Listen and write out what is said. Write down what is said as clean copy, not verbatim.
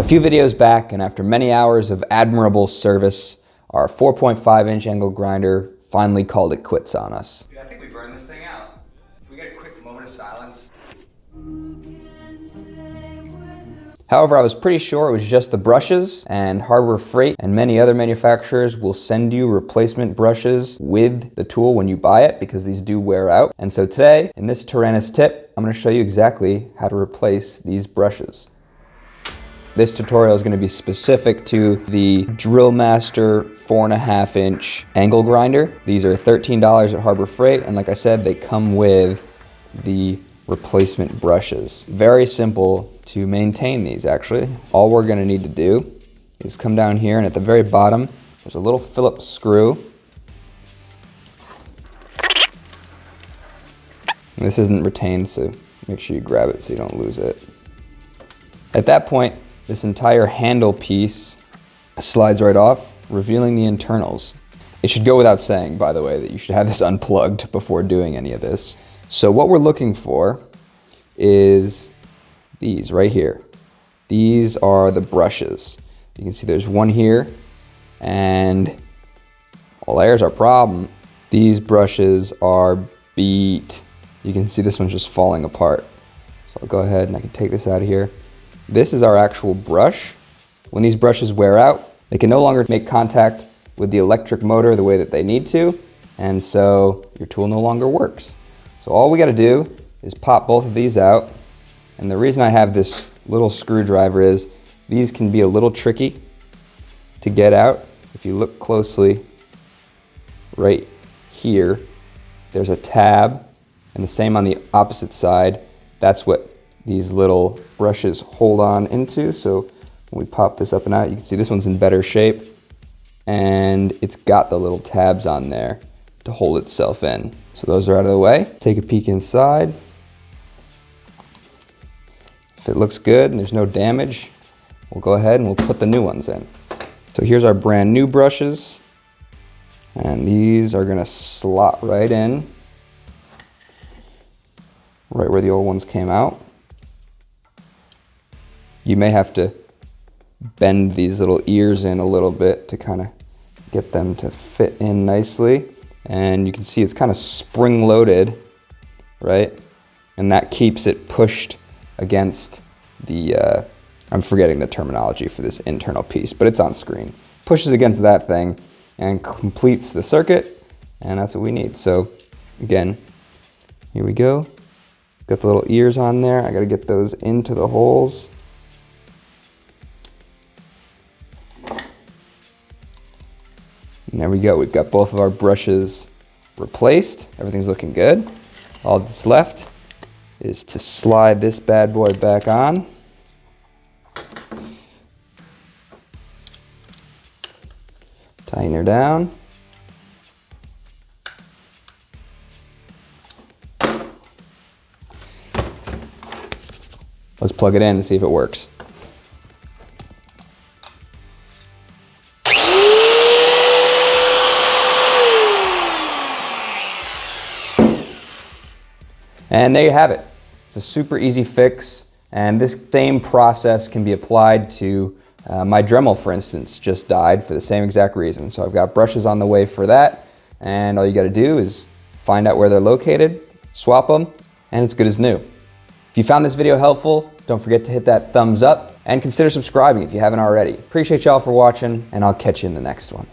few videos back, and after many hours of admirable service, our 4.5-inch angle grinder finally called it quits on us. Dude, I think we burned this thing out. Can we get a quick moment of silence? However, I was pretty sure it was just the brushes, and Harbor Freight and many other manufacturers will send you replacement brushes with the tool when you buy it, because these do wear out. And so today, in this TYRANIS tip, I'm going to show you exactly how to replace these brushes. This tutorial is going to be specific to the Drill Master 4.5-inch angle grinder. These are $13 at Harbor Freight, and like I said, they come with the replacement brushes. Very simple to maintain these, actually. All we're going to need to do is come down here, and at the very bottom, there's a little Phillips screw. And this isn't retained, so make sure you grab it so you don't lose it. At that point, this entire handle piece slides right off, revealing the internals. It should go without saying, by the way, that you should have this unplugged before doing any of this. So what we're looking for is these right here. These are the brushes. You can see there's one here, and well, there's our problem. These brushes are beat. You can see this one's just falling apart. So I'll go ahead and I can take this out of here. This is our actual brush. When these brushes wear out, they can no longer make contact with the electric motor the way that they need to, and so your tool no longer works. So all we got to do is pop both of these out, and the reason I have this little screwdriver is these can be a little tricky to get out. If you look closely right here, there's a tab, and the same on the opposite side. That's what these little brushes hold on into. So when we pop this up and out, you can see this one's in better shape, and it's got the little tabs on there to hold itself in. So those are out of the way. Take a peek inside. If it looks good and there's no damage, we'll go ahead and we'll put the new ones in. So here's our brand new brushes, and these are gonna slot right in, right where the old ones came out. You may have to bend these little ears in a little bit to kind of get them to fit in nicely. And you can see it's kind of spring-loaded, right? And that keeps it pushed against the, I'm forgetting the terminology for this internal piece, but it's on screen. Pushes against that thing and completes the circuit, and that's what we need. So again, here we go. Got the little ears on there. I gotta get those into the holes. And there we go, we've got both of our brushes replaced. Everything's looking good. All that's left is to slide this bad boy back on. Tighten her down. Let's plug it in and see if it works. And there you have it. It's a super easy fix, and this same process can be applied to my Dremel, for instance, just died for the same exact reason. So I've got brushes on the way for that, and all you gotta do is find out where they're located, swap them, and it's good as new. If you found this video helpful, don't forget to hit that thumbs up, and consider subscribing if you haven't already. Appreciate y'all for watching, and I'll catch you in the next one.